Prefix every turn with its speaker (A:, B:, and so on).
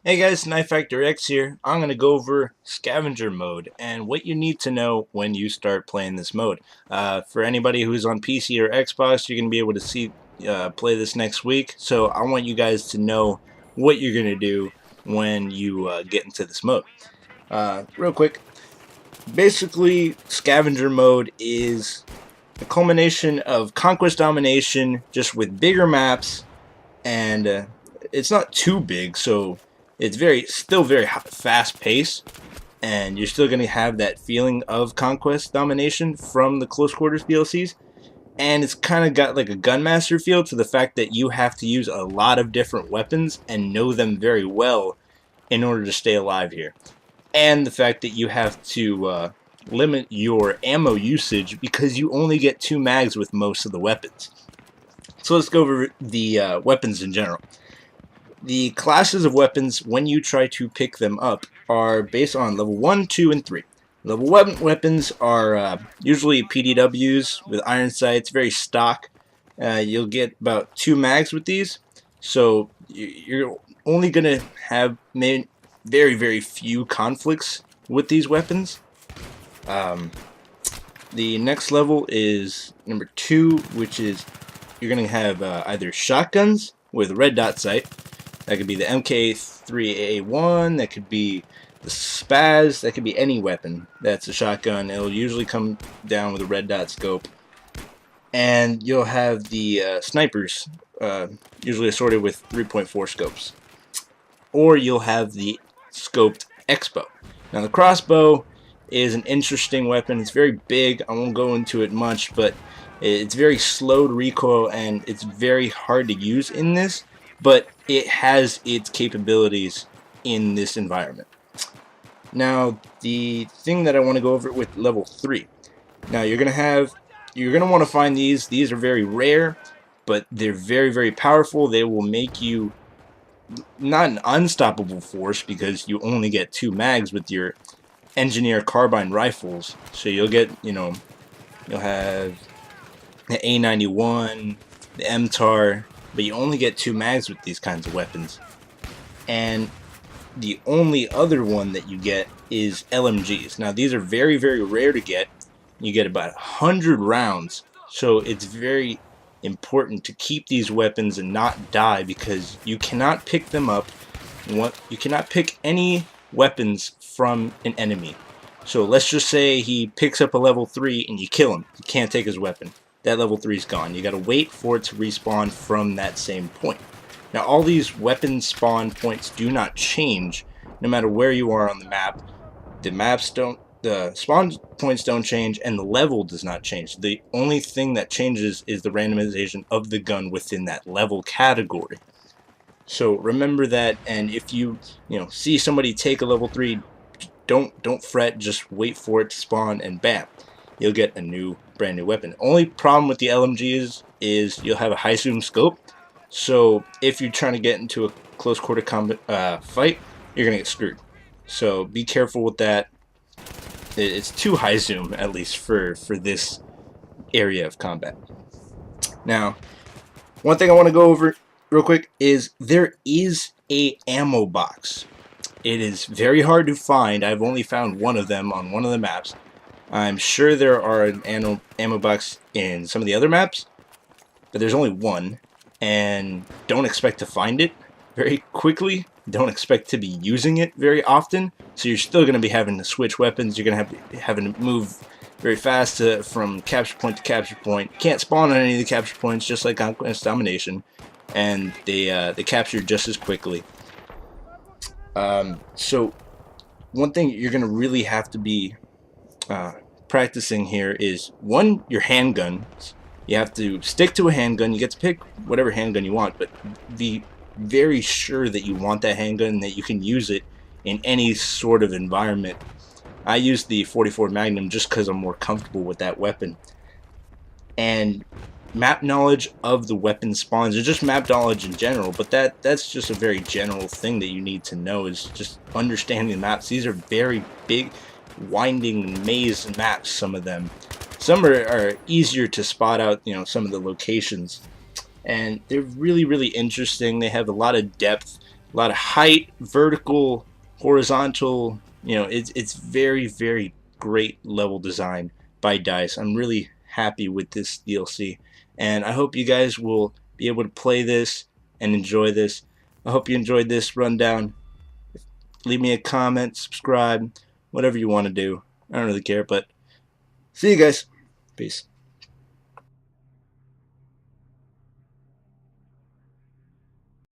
A: Hey guys, Knife Factor X here. I'm going to go over Scavenger mode and what you need to know when you start playing this mode. For anybody who's on PC or Xbox, you're going to be able to play this next week. So I want you guys to know what you're going to do when you get into this mode. Real quick, basically Scavenger mode is a culmination of Conquest Domination just with bigger maps, and it's not too big, so it's still very fast paced, and you're still going to have that feeling of conquest domination from the close quarters DLCs. And it's kind of got like a gunmaster feel to the fact that you have to use a lot of different weapons and know them very well in order to stay alive here, and the fact that you have to limit your ammo usage because you only get 2 mags with most of the weapons. So let's go over the weapons in general. The classes of weapons, when you try to pick them up, are based on level 1, 2, and 3. Level 1 weapons are usually PDWs with iron sights, very stock. You'll get about 2 mags with these, so you're only going to have very, very few conflicts with these weapons. The next level is number 2, which is you're going to have either shotguns with red dot sight. That could be the MK3A1, that could be the Spaz, that could be any weapon that's a shotgun. It'll usually come down with a red dot scope. And you'll have the snipers, usually assorted with 3.4 scopes. Or you'll have the scoped X-bow. Now the crossbow is an interesting weapon. It's very big. I won't go into it much, but it's very slow to recoil and it's very hard to use in this, but it has its capabilities in this environment. Now, the thing that I want to go over with level 3. Now, you're going to want to find these. These are very rare, but they're very, very powerful. They will make you not an unstoppable force because you only get 2 mags with your engineer carbine rifles. So you'll get, you'll have the A91, the MTAR, but you only get 2 mags with these kinds of weapons. And the only other one that you get is LMGs. Now these are very, very rare to get. You get about 100 rounds, so it's very important to keep these weapons and not die because you cannot pick them up. You cannot pick any weapons from an enemy. So let's just say he picks up a level 3 and you kill him. You can't take his weapon. That level 3 is gone. You gotta wait for it to respawn from that same point. Now all these weapon spawn points do not change no matter where you are on the map. The spawn points don't change and the level does not change. The only thing that changes is the randomization of the gun within that level category. So remember that, and if you see somebody take a level 3, don't fret, just wait for it to spawn and bam, you'll get a brand new weapon. Only problem with the LMGs is you'll have a high zoom scope, so if you're trying to get into a close quarter combat fight, you're gonna get screwed. So be careful with that. It's too high zoom, at least for this area of combat. Now, one thing I want to go over real quick is there is a ammo box. It is very hard to find. I've only found one of them on one of the maps. I'm sure there are an ammo box in some of the other maps, but there's only one, and don't expect to find it very quickly. Don't expect to be using it very often, so you're still going to be having to switch weapons. You're going to be having to move very fast from capture point to capture point. You can't spawn on any of the capture points, just like Conquest Domination, and they capture just as quickly. So one thing you're going to really have to be practicing here is, one, your handguns. You have to stick to a handgun. You get to pick whatever handgun you want, but be very sure that you want that handgun and that you can use it in any sort of environment. I use the 44 Magnum just because I'm more comfortable with that weapon. And map knowledge of the weapon spawns, or just map knowledge in general, but that's just a very general thing that you need to know, is just understanding the maps. These are very big, winding maze maps, some of them. Some are easier to spot out, some of the locations. And they're really, really interesting. They have a lot of depth A lot of height, vertical, horizontal. You know, it's very, very great level design by DICE. I'm really happy with this DLC, and I hope you guys will be able to play this and enjoy this. I hope you enjoyed this rundown. Leave me a comment, subscribe, whatever you want to do. I don't really care, but see you guys. Peace.